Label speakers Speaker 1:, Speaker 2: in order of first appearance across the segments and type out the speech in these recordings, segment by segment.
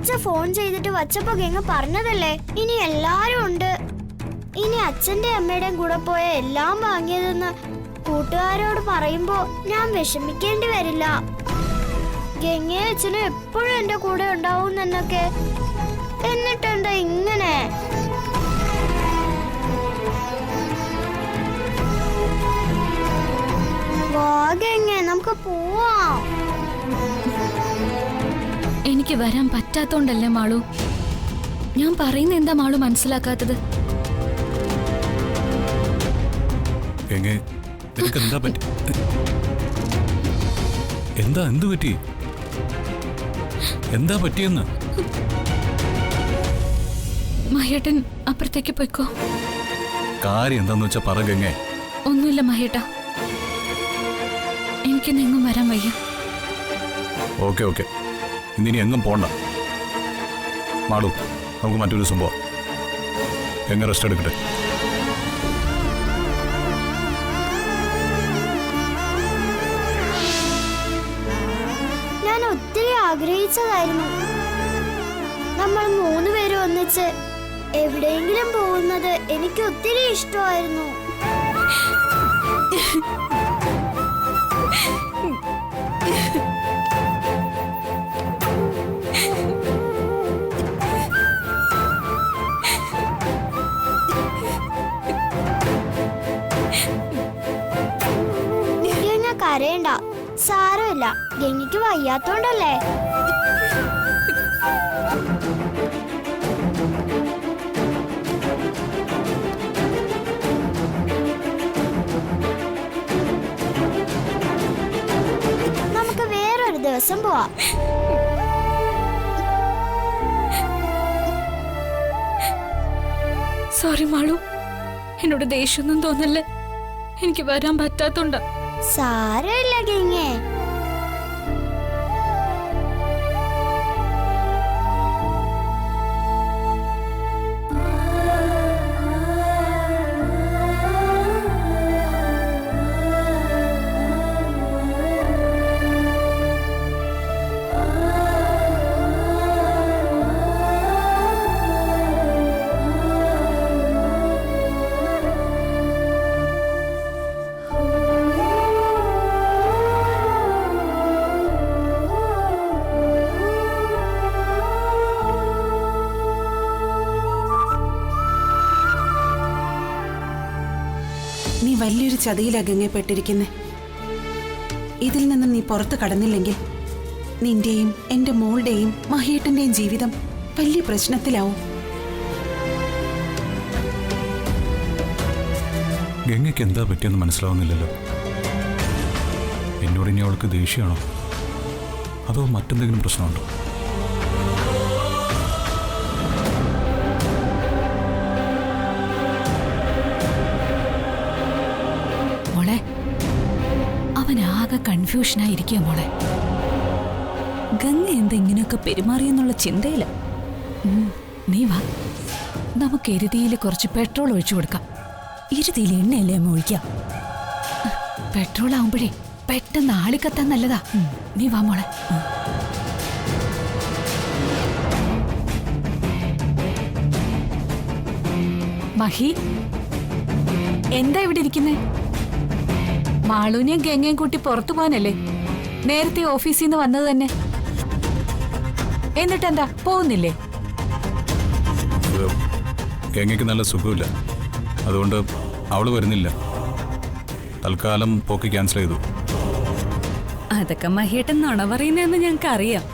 Speaker 1: അച്ഛൻ ഫോൺ ചെയ്തിട്ട് വച്ചപ്പോ ഗംഗ പറഞ്ഞതല്ലേ ഇനി എല്ലാരും ഉണ്ട്. ഇനി അച്ഛന്റെ അമ്മയുടെയും കൂടെ പോയ എല്ലാം വാങ്ങിയതെന്ന് കൂട്ടുകാരോട് പറയുമ്പോ ഞാൻ വിഷമിക്കേണ്ടി വരില്ല. ഗംഗയും അച്ഛനും എപ്പോഴും എന്റെ കൂടെ ഉണ്ടാവും എന്നൊക്കെ. എന്നിട്ടെന്താ ഇങ്ങനെ? വാ ഗംഗേ, നമുക്ക് പോവാം.
Speaker 2: എനിക്ക് വരാൻ പറ്റാത്തോണ്ടല്ലേ മാളു. ഞാൻ പറയുന്ന എന്താ മാളു മനസ്സിലാക്കാത്തത്?
Speaker 3: എന്താ പറ്റി? എന്ത് പറ്റി? എന്താ പറ്റിയെന്ന്?
Speaker 2: മഹേട്ടൻ അപ്പുറത്തേക്ക് പോയിക്കോ.
Speaker 3: കാര്യം എന്താന്ന് വെച്ചാ പറ ഗംഗേ.
Speaker 2: ഒന്നുമില്ല മഹേട്ട, എനിക്ക് എങ്ങും വരാൻ വയ്യ.
Speaker 3: ഓക്കെ ഇന്നിനി എങ്ങും പോണ്ട. മാളു, നമുക്ക് മറ്റൊരു സംഭവം. എങ്ങനെ റെസ്റ്റ് എടുക്കട്ടെ.
Speaker 1: ഞാൻ ഒത്തിരി ആഗ്രഹിച്ചതായിരുന്നു നമ്മൾ 3 പേരും ഒന്നിച്ച് എവിടെയെങ്കിലും പോകുന്നത്. എനിക്ക് ഒത്തിരി ഇഷ്ടമായിരുന്നു. ഗംഗ കരയണ്ട, സാരമില്ല. ഗംഗയ്ക്ക് വയ്യാത്തോണ്ടല്ലേ. നമുക്ക് വേറൊരു ദിവസം പോവാം.
Speaker 2: സോറി മാളു, എന്നോട് ദേഷ്യമൊന്നും തോന്നല്ലേ. എനിക്ക് വരാൻ പറ്റാത്തോണ്ട.
Speaker 1: സാരമില്ല ഗംഗേ.
Speaker 4: നീ വലിയൊരു ചതിയിലാ ഗംഗപ്പെട്ടിരിക്കുന്നേ. ഇതിൽ നിന്നും നീ പുറത്തു കടന്നില്ലെങ്കിൽ നിന്റെയും എന്റെ മോളുടെയും മഹേട്ടന്റെയും ജീവിതം വലിയ പ്രശ്നത്തിലാവും.
Speaker 3: ഗംഗയ്ക്ക് എന്താ പറ്റിയെന്ന് മനസ്സിലാവുന്നില്ലല്ലോ. എന്നോട് ഇനി അവൾക്ക് ദേഷ്യമാണോ അതോ മറ്റെന്തെങ്കിലും പ്രശ്നമുണ്ടോ?
Speaker 2: മോളെ, അവനാകെ കൺഫ്യൂഷനായിരിക്കുക മോളെ. ഗംഗ എന്തെങ്ങനെയൊക്കെ പെരുമാറിയെന്നുള്ള ചിന്തയില്ല. നീ വാ, നമുക്ക് എരുതിയിൽ കുറച്ച് പെട്രോൾ ഒഴിച്ചു കൊടുക്കാം. ഇരുതിയിൽ എണ്ണയല്ലേ അമ്മ ഒഴിക്കാം. പെട്രോൾ ആവുമ്പോഴേ പെട്ടെന്ന് ആളിക്കത്താൻ നല്ലതാ. നീ വാ മോളെ. മഹി, എന്താ ഇവിടെ ഇരിക്കുന്നേ? മാളൂനെയും ഗംഗയും കൂട്ടി പുറത്തു പോകാനല്ലേ നേരത്തെ ഓഫീസിൽ നിന്ന് വന്നത് തന്നെ. എന്നിട്ടെന്താ പോകുന്നില്ലേ?
Speaker 3: ഗംഗയ്ക്ക് നല്ല സുഖമില്ല, അതുകൊണ്ട് അവള് വരുന്നില്ല. തൽക്കാലം പോക്ക് ക്യാൻസൽ ചെയ്തു.
Speaker 2: അതൊക്കെ മഹേട്ടൻ നുണ പറയുന്നതെന്ന് ഞങ്ങൾക്ക് അറിയാം.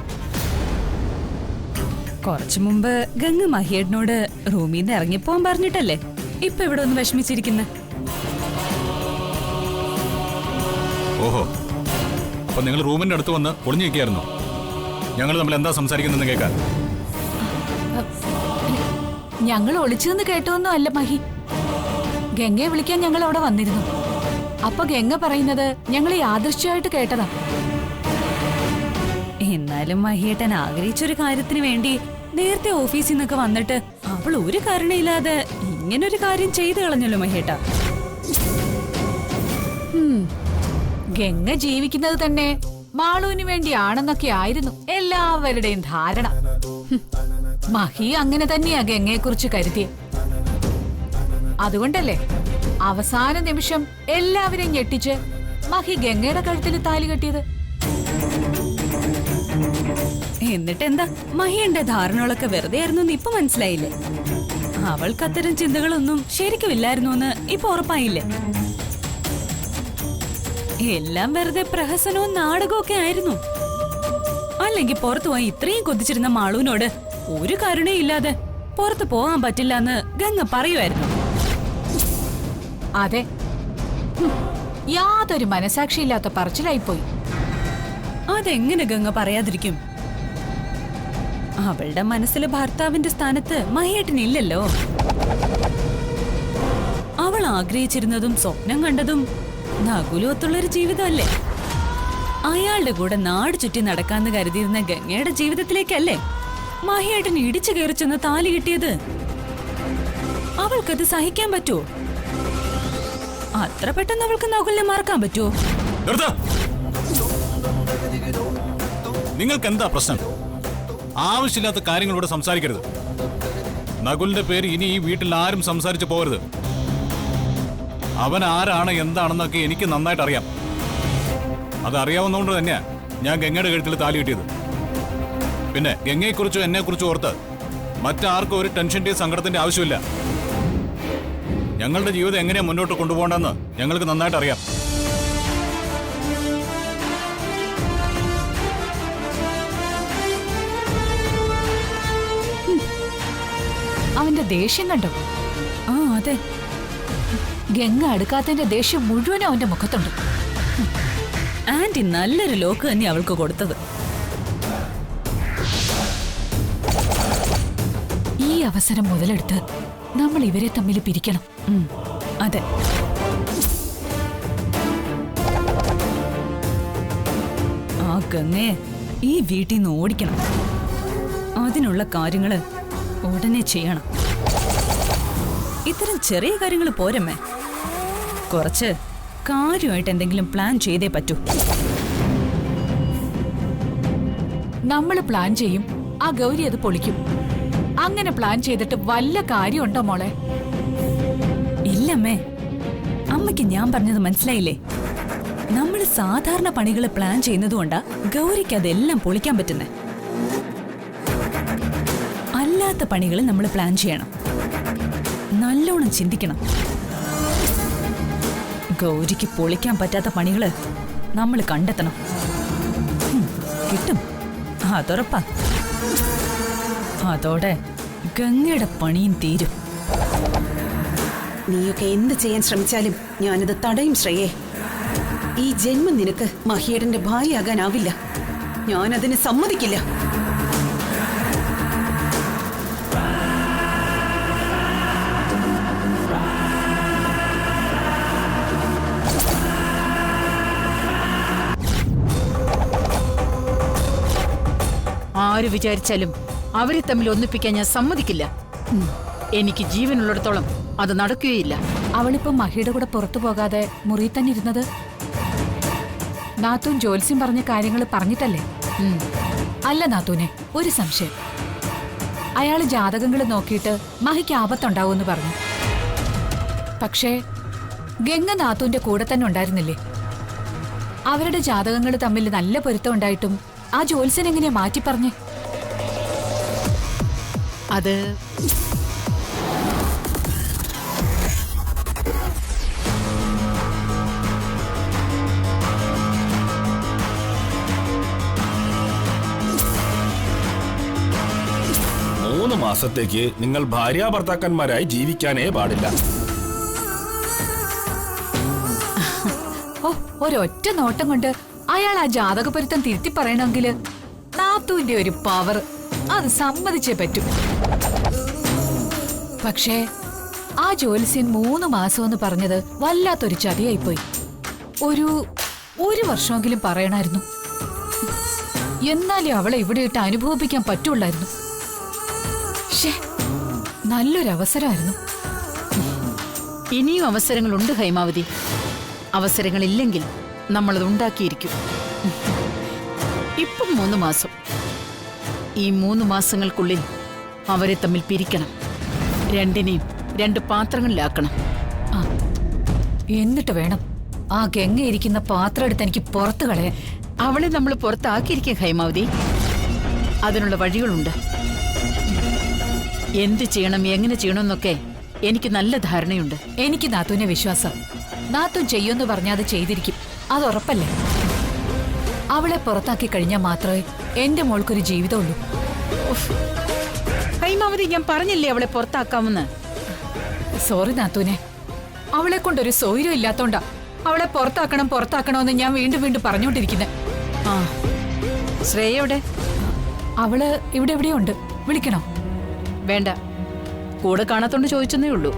Speaker 2: കുറച്ചു മുമ്പ് ഗംഗ മഹേട്ടനോട് റൂമിൽ നിന്ന് ഇറങ്ങിപ്പോവാൻ പറഞ്ഞിട്ടല്ലേ ഇപ്പൊ ഇവിടെ ഒന്ന് വിഷമിച്ചിരിക്കുന്നത്.
Speaker 3: ഓഹോ, അപ്പൊ നിങ്ങൾ റൂമിന്റെ അടുത്ത് വന്ന് ഒളിഞ്ഞു നിൽക്കായിരുന്നോ? ഞങ്ങൾ തമ്മിൽ എന്താ സംസാരിക്കുന്നതെന്ന് കേൾക്കാൻ.
Speaker 2: ഞങ്ങൾ ഒളിച്ചെന്ന് കേട്ടോന്നും അല്ല മഹി. ഗംഗയെ വിളിക്കാൻ ഞങ്ങൾ അവിടെ വന്നിരുന്നു. അപ്പൊ ഗംഗ പറയുന്നത് ഞങ്ങൾ യാദൃശ്യമായിട്ട് കേട്ടതാ. എന്നാലും മഹിയേട്ടൻ ആഗ്രഹിച്ചൊരു കാര്യത്തിന് വേണ്ടി നേരത്തെ ഓഫീസിൽ നിന്നൊക്കെ വന്നിട്ട് അവൾ ഒരു കാരണമില്ലാതെ ഇങ്ങനൊരു കാര്യം ചെയ്തു കളഞ്ഞല്ലോ മഹിയേട്ട. ഗംഗ ജീവിക്കുന്നത് തന്നെ മാളുവിന് വേണ്ടിയാണെന്നൊക്കെ ആയിരുന്നു എല്ലാവരുടെയും ധാരണ. മഹി അങ്ങനെ തന്നെയാ ഗംഗയെക്കുറിച്ച് കരുതിയെ. അതുകൊണ്ടല്ലേ അവസാന നിമിഷം എല്ലാവരെയും ഞെട്ടിച്ച് മഹി ഗംഗയുടെ കഴുത്തിൽ താലി കെട്ടിയത്.
Speaker 5: എന്നിട്ടെന്താ, മഹിയുടെ ധാരണകളൊക്കെ വെറുതെ ആയിരുന്നു ഇപ്പൊ മനസ്സിലായില്ലേ? അവൾക്ക് അത്തരം ചിന്തകളൊന്നും ശരിക്കും ഇല്ലായിരുന്നു എന്ന് ഇപ്പൊ ഉറപ്പായില്ലേ? എല്ലാം വെറുതെ പ്രഹസനവും നാടകവും ഒക്കെ ആയിരുന്നു. അല്ലെങ്കിൽ പുറത്തു പോയി ഇത്രയും കൊതിച്ചിരുന്ന മാളുവിനോട് ഒരു കരുണയും ഇല്ലാതെ പുറത്തു പോകാൻ പറ്റില്ല എന്ന് ഗംഗ പറയുമായിരുന്നു.
Speaker 2: അതെ, യാതൊരു മനസാക്ഷിയില്ലാത്ത പറച്ചിലായിപ്പോയി.
Speaker 5: അതെങ്ങനെ ഗംഗ പറയാതിരിക്കും? അവളുടെ മനസ്സിലെ ഭർത്താവിന്റെ സ്ഥാനത്ത് മഹിയേട്ടനില്ലല്ലോ. അവൾ ആഗ്രഹിച്ചിരുന്നതും സ്വപ്നം കണ്ടതും നകുലൊത്തുള്ളൊരു ജീവിതമല്ലേ? അയാളുടെ കൂടെ നാട് ചുറ്റി നടക്കാന്ന് കരുതിയിരുന്ന ഗംഗയുടെ ജീവിതത്തിലേക്കല്ലേ മഹിയേട്ടൻ ഇടിച്ചു കയറി ചെന്ന് താലി കിട്ടിയത്? അവൾക്കത് സഹിക്കാൻ പറ്റുമോ? അത്ര പെട്ടെന്ന് അവൾക്ക് നകുലിനെ മറക്കാൻ പറ്റുമോ?
Speaker 3: നിങ്ങൾക്ക് എന്താ പ്രശ്നം? ആവശ്യമില്ലാത്ത കാര്യങ്ങൾ ഇവിടെ സംസാരിക്കരുത്. നകുലിന്റെ പേര് ഇനി ഈ വീട്ടിൽ ആരും സംസാരിച്ചു പോകരുത്. അവൻ ആരാണ് എന്താണെന്നൊക്കെ എനിക്ക് നന്നായിട്ട് അറിയാം. അതറിയാവുന്നതുകൊണ്ട് തന്നെയാ ഞാൻ ഗംഗയുടെ കഴുത്തിൽ താലി കിട്ടിയത്. പിന്നെ ഗംഗയെക്കുറിച്ചും എന്നെക്കുറിച്ചും ഓർത്ത് മറ്റാർക്കും ഒരു ടെൻഷന്റെയും സങ്കടത്തിന്റെ ആവശ്യമില്ല. ഞങ്ങളുടെ ജീവിതം എങ്ങനെയാ മുന്നോട്ട് കൊണ്ടുപോകണ്ടെന്ന് ഞങ്ങൾക്ക് നന്നായിട്ട് അറിയാം.
Speaker 2: അവന്റെ ദേഷ്യം കണ്ടോ?
Speaker 5: ആ അതെ,
Speaker 2: ഗംഗ അടുക്കാത്തതിന്റെ ദേഷ്യം മുഴുവനും അവന്റെ മുഖത്തുണ്ട്.
Speaker 5: ആന്റി നല്ലൊരു ലോക്ക് തന്നെ അവൾക്ക് കൊടുത്തത്.
Speaker 2: ഈ അവസരം മുതലെടുത്ത് നമ്മൾ ഇവരെ തമ്മിൽ പിരിക്കണം.
Speaker 5: അതെ, ആ ഗംഗയെ ഈ വീട്ടിൽ നിന്ന് ഓടിക്കണം. അതിനുള്ള കാര്യങ്ങള് ഉടനെ ചെയ്യണം. ഇത്തരം ചെറിയ കാര്യങ്ങൾ പോരമ്മേ, കുറച്ച് കാര്യമായിട്ട് എന്തെങ്കിലും പ്ലാൻ ചെയ്തേ പറ്റൂ.
Speaker 2: നമ്മൾ പ്ലാൻ ചെയ്യും, ആ ഗൗരി അത് പൊളിക്കും. അങ്ങനെ പ്ലാൻ ചെയ്തിട്ട് വല്ല കാര്യമുണ്ടോ മോളെ?
Speaker 5: ഇല്ലമ്മേ, അമ്മയ്ക്ക് ഞാൻ പറഞ്ഞത് മനസ്സിലായില്ലേ? നമ്മൾ സാധാരണ പണികൾ പ്ലാൻ ചെയ്യുന്നതുകൊണ്ടാ ഗൗരിക്ക് അതെല്ലാം പൊളിക്കാൻ പറ്റുന്നേ. അല്ലാത്ത പണികൾ നമ്മൾ പ്ലാൻ ചെയ്യണം, നല്ലോണം ചിന്തിക്കണം. ഗൗരിക്ക് പൊളിക്കാൻ പറ്റാത്ത പണികള് നമ്മൾ കണ്ടെത്തണം. കിട്ടും, അതുറപ്പാ. അതോടെ ഗംഗയുടെ പണിയും തീരും.
Speaker 4: നീയൊക്കെ എന്ത് ചെയ്യാൻ ശ്രമിച്ചാലും ഞാനിത് തടയും ശ്രേയേ. ഈ ജന്മം നിനക്ക് മഹിയേടന്റെ ഭാര്യയാകാനാവില്ല. ഞാനതിന് സമ്മതിക്കില്ല.
Speaker 6: ആര് വിചാരിച്ചാലും അവരെ തമ്മിൽ ഒന്നിപ്പിക്കാൻ ഞാൻ സമ്മതിക്കില്ല. എനിക്ക് ജീവനുള്ളിടത്തോളം അത് നടക്കുകയില്ല.
Speaker 2: അവളിപ്പോ മഹിയുടെ കൂടെ പുറത്തു പോകാതെ മുറിയിൽ തന്നെ ഇരുന്നത് നാത്തൂൻ ജോത്സ്യം പറഞ്ഞ കാര്യങ്ങൾ പറഞ്ഞിട്ടല്ലേ? അല്ല നാത്തൂനെ, ഒരു സംശയം. അയാള് ജാതകങ്ങൾ നോക്കിയിട്ട് മഹിക്ക് ആപത്തുണ്ടാവുമെന്ന് പറഞ്ഞു. പക്ഷേ ഗംഗ നാത്തൂന്റെ കൂടെ തന്നെ ഉണ്ടായിരുന്നില്ലേ? അവരുടെ ജാതകങ്ങൾ തമ്മിൽ നല്ല പൊരുത്തം ഉണ്ടായിട്ടും ആ ജോത്സ്യൻ എങ്ങനെയാ മാറ്റി പറഞ്ഞേ?
Speaker 6: അത്
Speaker 7: മൂന്ന് മാസത്തേക്ക് നിങ്ങൾ ഭാര്യാഭർത്താക്കന്മാരായി ജീവിക്കാനേ പാടില്ല.
Speaker 2: ഓ, ഒരൊറ്റ നോട്ടം കൊണ്ട് അയാൾ ആ ജാതകപൊരുത്തം തിരുത്തി പറയണമെങ്കിൽ നാത്തൂന്റെ ഒരു പവർ, അത് സമ്മതിച്ചേ പറ്റൂ. പക്ഷേ ആ ജോത്സ്യൻ 3 മാസമെന്ന് പറഞ്ഞത് വല്ലാത്തൊരു ചതിയായിപ്പോയി. ഒരു വർഷമെങ്കിലും പറയണമായിരുന്നു. എന്നാലേ അവളെ ഇവിടെ ഇട്ട് അനുഭവിപ്പിക്കാൻ പറ്റുള്ളായിരുന്നു. നല്ലൊരവസരമായിരുന്നു.
Speaker 6: ഇനിയും അവസരങ്ങളുണ്ട് ഹൈമാവതി. അവസരങ്ങളില്ലെങ്കിൽ നമ്മളത് ഉണ്ടാക്കിയിരിക്കും. ഇപ്പം 3 മാസം. ഈ 3 മാസങ്ങൾക്കുള്ളിൽ അവരെ തമ്മിൽ പിരിക്കണം. രണ്ടിനെയും 2 പാത്രങ്ങളിലാക്കണം.
Speaker 2: ആ, എന്നിട്ട് വേണം ആ ഗംഗ ഇരിക്കുന്ന പാത്രം എടുത്ത് എനിക്ക് പുറത്തു കളയാൻ.
Speaker 6: അവളെ നമ്മൾ പുറത്താക്കിയിരിക്കും ഹൈമാവതി. അതിനുള്ള വഴികളുണ്ട്. എന്ത് ചെയ്യണം, എങ്ങനെ ചെയ്യണമെന്നൊക്കെ എനിക്ക് നല്ല ധാരണയുണ്ട്.
Speaker 2: എനിക്ക് നാത്തൂനെ വിശ്വാസം. നാത്തൂൻ ചെയ്യുമെന്ന് പറഞ്ഞാൽ അത് ചെയ്തിരിക്കും. അത് ഉറപ്പല്ലേ? അവളെ പുറത്താക്കി കഴിഞ്ഞാൽ മാത്രമേ എന്റെ മോൾക്കൊരു ജീവിതമുള്ളൂ.
Speaker 6: ഹൈമാവതി, ഞാൻ പറഞ്ഞില്ലേ അവളെ പുറത്താക്കാമെന്ന്.
Speaker 2: സോറി നാത്തൂനെ, അവളെ കൊണ്ടൊരു സൗകര്യം ഇല്ലാത്തോണ്ടാ അവളെ പുറത്താക്കണമെന്ന് ഞാൻ വീണ്ടും വീണ്ടും പറഞ്ഞുകൊണ്ടിരിക്കുന്നത്.
Speaker 6: ആ, ശ്രേയയുടെ
Speaker 2: അവള് ഇവിടെ എവിടെയോ ഉണ്ട്. വിളിക്കണോ?
Speaker 6: വേണ്ട, കൂടെ കാണാത്തോണ്ട് ചോദിച്ചെന്നേ ഉള്ളൂ.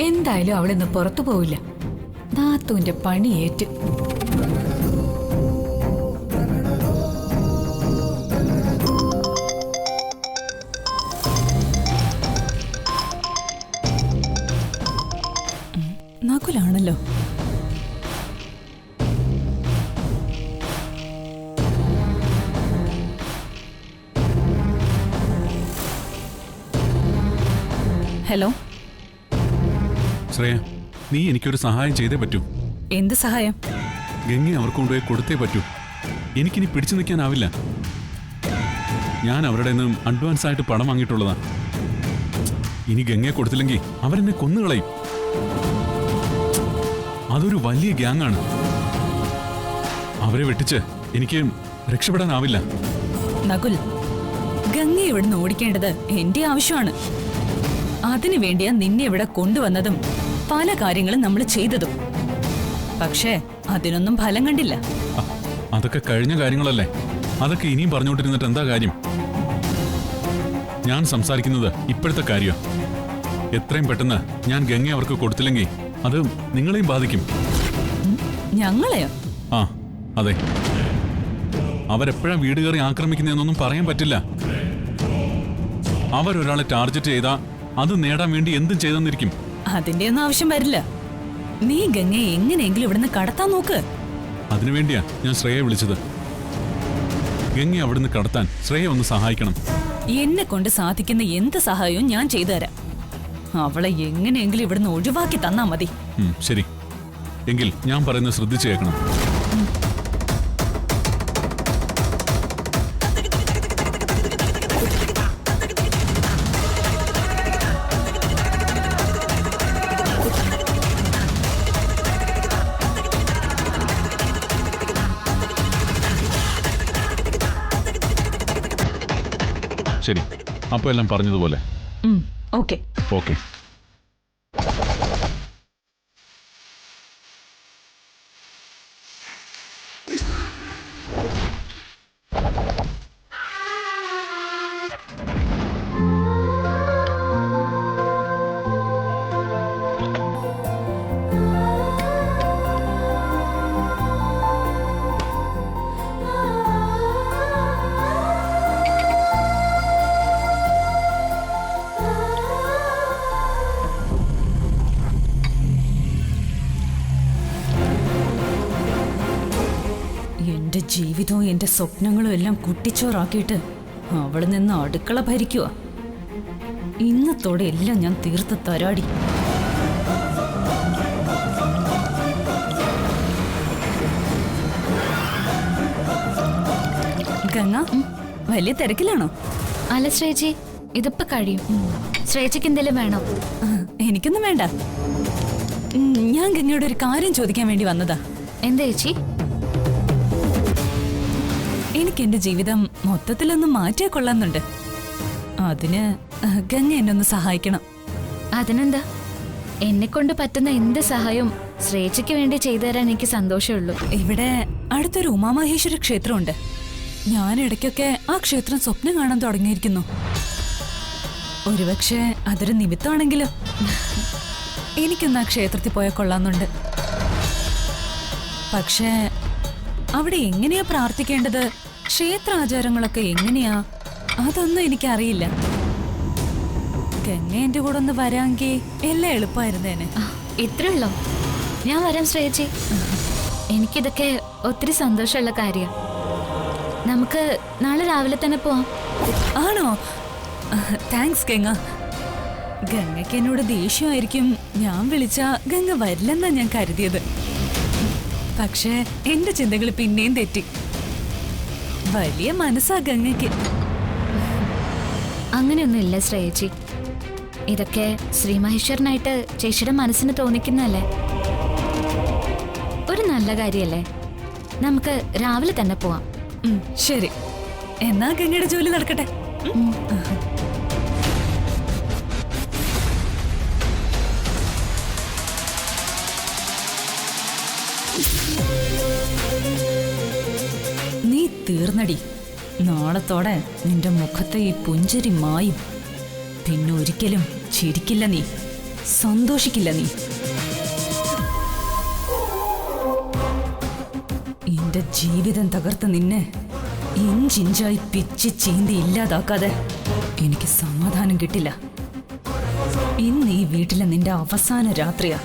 Speaker 2: എന്തായാലും അവളിന്ന് പുറത്തു പോവില്ല. നാത്തൂന്റെ പണിയേറ്റ്.
Speaker 5: നകുലാണല്ലോ. ഹലോ
Speaker 8: ശ്രേയ, നീ എനിക്കൊരു സഹായം ചെയ്തേ പറ്റൂ.
Speaker 5: എന്ത് സഹായം?
Speaker 8: ഗംഗ അവർക്ക് കൊണ്ടുപോയി കൊടുത്തേ പറ്റൂ. എനിക്കിനി പിടിച്ചു നിൽക്കാനാവില്ല. ഞാൻ അവരുടെ നിന്നും അഡ്വാൻസ് ആയിട്ട് പണം വാങ്ങിയിട്ടുള്ളതാ. ഇനി ഗംഗയെ കൊടുത്തില്ലെങ്കിൽ അവരെന്നെ കൊന്നുകളയും. അതൊരു വലിയ ഗ്യാങ്ങാണ്. അവരെ വെട്ടിച്ച് എനിക്ക് രക്ഷപ്പെടാനാവില്ല.
Speaker 5: നകുൽ, ഗംഗ ഇവിടുന്ന് ഓടിക്കേണ്ടത് എന്റെ ആവശ്യമാണ്. അതിനു വേണ്ടിയാ നിന്നെ ഇവിടെ കൊണ്ടുവന്നതും പല കാര്യങ്ങളും നമ്മൾ ചെയ്തതും. പക്ഷേ അതിനൊന്നും ഫലം കണ്ടില്ല.
Speaker 8: അതൊക്കെ കഴിഞ്ഞ കാര്യങ്ങളല്ലേ. അതൊക്കെ ഇനിയും പറഞ്ഞുകൊണ്ടിരുന്നിട്ട് എന്താ കാര്യം? ഞാൻ സംസാരിക്കുന്നത് ഇപ്പോഴത്തെ കാര്യമാണ്. എത്രയും പെട്ടെന്ന് ഞാൻ ഗംഗ അവർക്ക് കൊടുത്തില്ലെങ്കിൽ അത് നിങ്ങളെയും ബാധിക്കും.
Speaker 5: ഞങ്ങളെയോ?
Speaker 8: ആ, അതെ. അവരെപ്പോഴാ വീട് കയറി ആക്രമിക്കുന്നതെന്നൊന്നും പറയാൻ പറ്റില്ല. അവരൊരാളെ ടാർഗറ്റ് ചെയ്താൽ അത് നേടാൻ വേണ്ടി എന്തും ചെയ്തെന്നിരിക്കും.
Speaker 5: അതിന്റെ ഒന്നും ആവശ്യം വരില്ല. നീ ഗംഗയെ എങ്ങനെയെങ്കിലും ഇവിടുന്ന് കടത്താൻ നോക്ക്.
Speaker 8: അതിനുവേണ്ടിയാ ഞാൻ ശ്രേയെ വിളിച്ചത്. ഗംഗയെ അവിടുന്ന് കടത്താൻ ശ്രേയ ഒന്ന് സഹായിക്കണം.
Speaker 5: എന്നെ കൊണ്ട് സാധിക്കുന്ന എന്ത് സഹായവും ഞാൻ ചെയ്തു തരാം. അവളെ എങ്ങനെയെങ്കിലും ഇവിടുന്ന് ഒഴിവാക്കി തന്നാ മതി.
Speaker 8: ശരി, എങ്കിൽ ഞാൻ പറയുന്നത് ശ്രദ്ധിച്ചു കേൾക്കണം. ശരി, അപ്പോൾ എല്ലാം പറഞ്ഞതുപോലെ.
Speaker 5: ഓക്കെ.
Speaker 8: ഓക്കെ.
Speaker 5: എന്റെ ജീവിതവും എന്റെ സ്വപ്നങ്ങളും എല്ലാം കുട്ടിച്ചോറാക്കിയിട്ട് അവള് നിന്ന് അടുക്കള ഭരിക്കുക. ഇന്നത്തോടെ എല്ലാം ഞാൻ തീർത്ത് തരാടി. ഗംഗ, വലിയ തിരക്കിലാണോ?
Speaker 9: അല്ല ശ്രേച്ചി, ഇതിപ്പോ കഴിയും. ശ്രേച്ചിക്ക് എന്തെങ്കിലും വേണോ?
Speaker 5: എനിക്കൊന്നും വേണ്ട. ഞാൻ ഗംഗയോട് ഒരു കാര്യം ചോദിക്കാൻ വേണ്ടി വന്നതാ.
Speaker 9: എന്താ ചേച്ചി?
Speaker 5: എനിക്ക് എന്റെ ജീവിതം മൊത്തത്തിലൊന്ന് മാറ്റിയാ കൊള്ളാന്നുണ്ട്. അതിന് ഗംഗ എന്നെ ഒന്ന് സഹായിക്കണം.
Speaker 9: അതിനെന്താ, എന്നെ കൊണ്ട് പറ്റുന്ന എന്ത് സഹായവും ശ്രേച്ചയ്ക്ക് വേണ്ടി ചെയ്തു തരാൻ എനിക്ക് സന്തോഷമുള്ളൂ.
Speaker 5: ഇവിടെ അടുത്തൊരു ഉമാമഹേശ്വര ക്ഷേത്രമുണ്ട്. ഞാൻ ഇടയ്ക്കൊക്കെ ആ ക്ഷേത്രം സ്വപ്നം കാണാൻ തുടങ്ങിയിരിക്കുന്നു. ഒരുപക്ഷെ അതൊരു നിമിത്തമാണെങ്കിലോ. എനിക്കൊന്ന് ആ ക്ഷേത്രത്തിൽ പോയാൽ കൊള്ളാന്നുണ്ട്. പക്ഷേ അവിടെ എങ്ങനെയാ പ്രാർത്ഥിക്കേണ്ടത്, ക്ഷേത്ര ആചാരങ്ങളൊക്കെ എങ്ങനെയാ, അതൊന്നും എനിക്കറിയില്ല. ഗംഗ എന്റെ കൂടെ ഒന്ന് വരാമെങ്കിൽ എല്ലാം എളുപ്പമായിരുന്നേനെ.
Speaker 9: ഇത്രേ ഉള്ളോ? ഞാൻ വരാം ശ്രേയച്ചി. എനിക്കിതൊക്കെ ഒത്തിരി സന്തോഷമുള്ള കാര്യ. നമുക്ക് നാളെ രാവിലെ തന്നെ പോവാം.
Speaker 5: ആണോ? താങ്ക്സ് ഗംഗ. ഗംഗയ്ക്ക് എന്നോട് ദേഷ്യമായിരിക്കും ഞാൻ വിളിച്ച ഗംഗ വരില്ലെന്നാ ഞാൻ കരുതിയത്. പക്ഷേ എന്റെ ചിന്തകൾ പിന്നെയും തെറ്റി. വലിയ മനസ്സാ ഗംഗയ്ക്ക്.
Speaker 9: അങ്ങനെയൊന്നുമില്ല ശ്രേയച്ചി. ഇതൊക്കെ ശ്രീമഹേശ്വരനായിട്ട് ചേച്ചിയുടെ മനസ്സിന് തോന്നിക്കുന്നല്ലേ? ഒരു നല്ല കാര്യല്ലേ? നമുക്ക് രാവിലെ തന്നെ പോവാം.
Speaker 5: ശരി, എന്നാ ഗംഗയുടെ ജോലി നടക്കട്ടെ. നീ തീർന്നടി. നാളത്തോടെ നിന്റെ മുഖത്തെ ഈ പുഞ്ചിരി മായും. പിന്നെ ഒരിക്കലും ചിരിക്കില്ല നീ, സന്തോഷിക്കില്ല നീ. എന്റെ ജീവിതം തകർത്ത് നിന്നെ ഇഞ്ചിഞ്ചായി പിച്ച് ചീന്തി ഇല്ലാതാക്കാതെ എനിക്ക് സമാധാനം കിട്ടില്ല. ഇന്ന് ഈ വീട്ടിലെ നിന്റെ അവസാന രാത്രിയാ.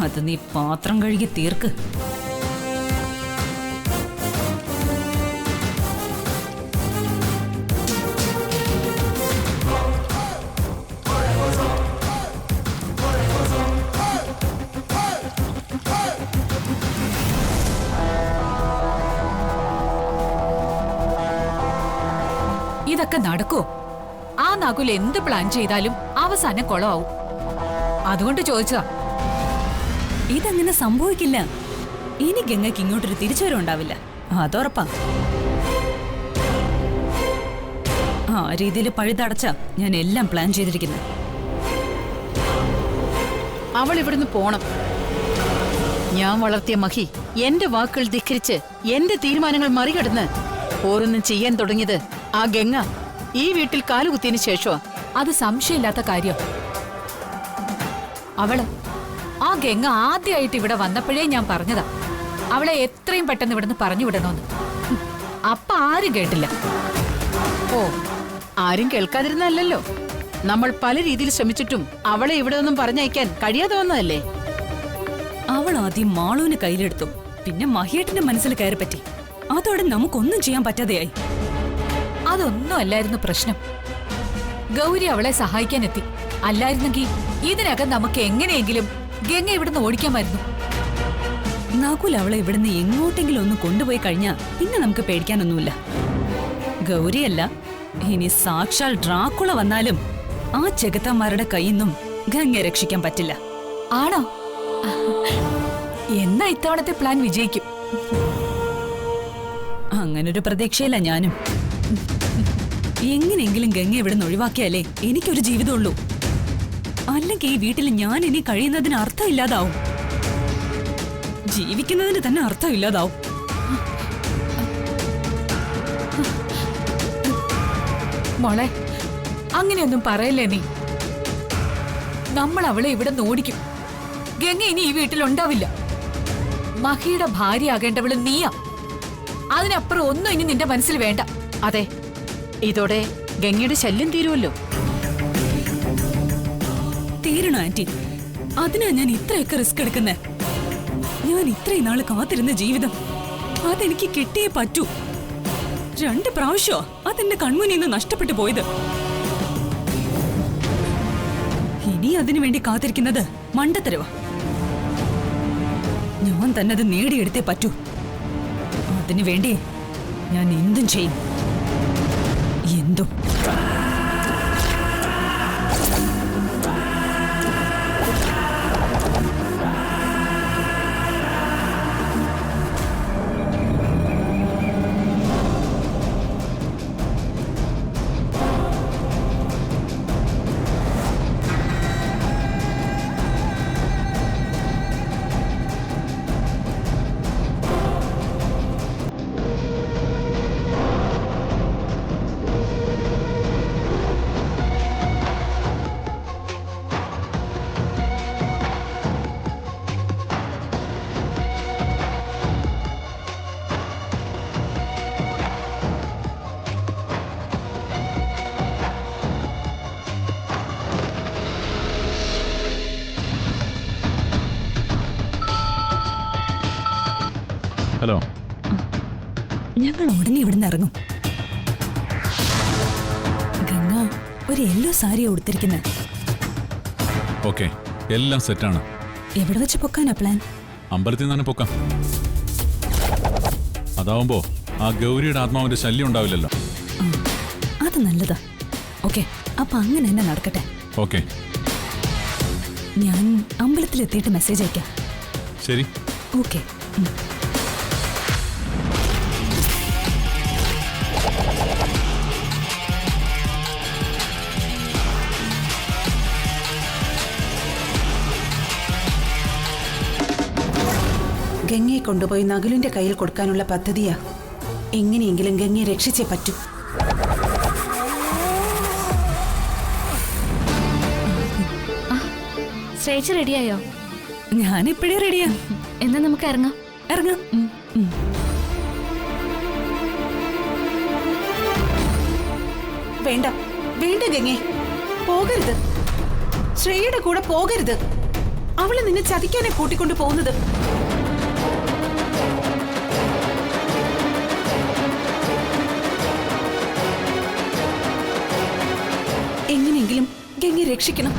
Speaker 5: അത് നീ പാത്രം കഴുകി തീർക്ക്.
Speaker 2: ഇതൊക്കെ നടക്കോ? ആ നകുൽ എന്ത് പ്ലാൻ ചെയ്താലും അവസാനം കുളമാവും. അതുകൊണ്ട് ചോദിച്ചതാ.
Speaker 5: ഇതങ്ങനെ സംഭവിക്കില്ല. ഇനി ഗംഗയ്ക്ക് ഇങ്ങോട്ടൊരു തിരിച്ചുവരവുണ്ടാവില്ല, അതുറപ്പാ. ആ രീതിയിൽ പഴുതടച്ച ഞാൻ എല്ലാം പ്ലാൻ ചെയ്തിരിക്കുന്നത്.
Speaker 6: അവൾ ഇവിടുന്ന് പോണം. ഞാൻ വളർത്തിയ മഹി എന്റെ വാക്കുകൾ ധിക്കരിച്ച് എന്റെ തീരുമാനങ്ങൾ മറികടന്ന് ഓരോന്നും ചെയ്യാൻ തുടങ്ങിയത് ആ ഗംഗ ഈ വീട്ടിൽ കാലുകുത്തിയതിനു ശേഷമാ.
Speaker 2: അത് സംശയമില്ലാത്ത കാര്യം. അവള് ആ ഗംഗ ആദ്യമായിട്ട് ഇവിടെ വന്നപ്പോഴേ ഞാൻ പറഞ്ഞതാ അവളെ എത്രയും പെട്ടെന്ന് ഇവിടുന്ന് പറഞ്ഞു വിടണോന്ന്. അപ്പ ആരും കേട്ടില്ല.
Speaker 6: ഓ, ആരും കേൾക്കാതിരുന്നല്ലോ. നമ്മൾ പല രീതിയിൽ ശ്രമിച്ചിട്ടും അവളെ ഇവിടെ ഒന്നും പറഞ്ഞയക്കാൻ കഴിയാതെ വന്നതല്ലേ.
Speaker 5: അവൾ ആദ്യം മാളുവിന് കയ്യിലെടുത്തു, പിന്നെ മഹിയേട്ടന്റെ മനസ്സിൽ കയറി പറ്റി. അതോടെ നമുക്കൊന്നും ചെയ്യാൻ പറ്റാതെയായി.
Speaker 2: അതൊന്നും അല്ലായിരുന്നു പ്രശ്നം. ഗൗരി അവളെ സഹായിക്കാനെത്തി. അല്ലായിരുന്നെങ്കിൽ ഇതിനകം നമുക്ക് എങ്ങനെയെങ്കിലും ഗംഗ ഇവിടുന്ന് ഓടിക്കാമായിരുന്നു.
Speaker 5: നകുൽ അവളെ ഇവിടുന്ന് എങ്ങോട്ടെങ്കിലും ഒന്ന് കൊണ്ടുപോയി കഴിഞ്ഞാ പിന്നെ നമുക്ക് പേടിക്കാനൊന്നുമില്ല. ഗൗരിയല്ല, ഇനി സാക്ഷാൽ ഡ്രാക്കുള വന്നാലും ആ ചെകുത്താന്മാരുടെ കയ്യിൽ നിന്നും ഗംഗയെ രക്ഷിക്കാൻ പറ്റില്ല.
Speaker 2: ആണോ? എന്നാ ഇത്തവണത്തെ പ്ലാൻ വിജയിക്കും.
Speaker 5: അങ്ങനൊരു പ്രതീക്ഷയില്ല ഞാനും. എങ്ങനെയെങ്കിലും ഗംഗ ഇവിടുന്ന് ഒഴിവാക്കിയാലേ എനിക്കൊരു ജീവിതമുള്ളൂ. അല്ലെങ്കിൽ ഈ വീട്ടിൽ ഞാൻ ഇനി കഴിയുന്നതിന് അർത്ഥമില്ലാതാവും. ജീവിക്കുന്നതിന് തന്നെ അർത്ഥമില്ലാതാവും.
Speaker 2: മോളെ, അങ്ങനെയൊന്നും പറയല്ലേ നീ. നമ്മൾ അവളെ ഇവിടെ ഓടിക്കും. ഗംഗ ഇനി ഈ വീട്ടിലുണ്ടാവില്ല. മഹിയുടെ ഭാര്യയാകേണ്ടവള് നീയാ. അതിനപ്പുറം ഒന്നും ഇനി നിന്റെ മനസ്സിൽ വേണ്ട.
Speaker 6: അതെ, ഇതോടെ ഗംഗയുടെ ശല്യം തീരുമല്ലോ.
Speaker 5: തീരണോ ആന്റി? അതിനാ ഞാൻ ഇത്രയൊക്കെ റിസ്ക് എടുക്കുന്നേ. ഞാൻ ഇത്രയും നാള് കാത്തിരുന്ന ജീവിതം അതെനിക്ക് കിട്ടിയേ പറ്റൂ. 2 പ്രാവശ്യമോ അതെന്റെ കൺമുന്നിൽ നിന്ന് നഷ്ടപ്പെട്ടു പോയത്. ഇനി അതിനു വേണ്ടി കാത്തിരിക്കുന്നത് മണ്ടത്തരവാ. ഞാൻ തന്നെ അത് നേടിയെടുത്തേ പറ്റൂ. അതിനു വേണ്ടി ഞാൻ എന്തും ചെയ്യും. എന്തും.
Speaker 8: ഹലോ.
Speaker 5: ഞങ്ങൾ ഉടനെ ഇവിടുന്ന് ഇറങ്ങും. ഗംഗ ഒരു യെല്ലോ സാരി ഉടുത്തിരിക്കുന്നത്.
Speaker 8: ഓക്കെ, എല്ലാം സെറ്റാണ്.
Speaker 5: എവിടെ വെച്ച് പൊക്കാനാ പ്ലാൻ?
Speaker 8: അമ്പലത്തിൽ നിന്ന് തന്നെ പൊക്കാം. അതാവുമ്പോ ആ ഗൗരിയുടെ ആത്മാവിന്റെ ശല്യം ഉണ്ടാവില്ലല്ലോ.
Speaker 5: അത് നല്ലതാ. ഓക്കെ, അപ്പൊ അങ്ങനെ തന്നെ നടക്കട്ടെ.
Speaker 8: ഓക്കെ,
Speaker 5: ഞാൻ അമ്പലത്തിലെത്തിയിട്ട് മെസ്സേജ് അയക്കാം.
Speaker 8: ശരി.
Speaker 5: ഓക്കെ.
Speaker 4: ഗംഗയെ കൊണ്ടുപോയി നകുലിന്റെ കയ്യിൽ കൊടുക്കാനുള്ള പദ്ധതിയാ. എങ്ങനെയെങ്കിലും ഗംഗയെ രക്ഷിച്ചേ പറ്റൂ.
Speaker 9: ശ്രേയച്ചി റെഡിയായോ?
Speaker 5: ഞാനിപ്പോഴേ റെഡിയാ.
Speaker 9: എന്നാ നമുക്ക് ഇറങ്ങാം.
Speaker 5: ഇറങ്ങാം.
Speaker 4: വേണ്ട വേണ്ട ഗംഗേ, പോകരുത്. ശ്രേയയുടെ കൂടെ പോകരുത്. അവള് നിന്നെ ചതിക്കാനെ കൂട്ടിക്കൊണ്ടു പോകുന്നത്. എങ്ങനെയെങ്കിലും ഗംഗയെ രക്ഷിക്കണം.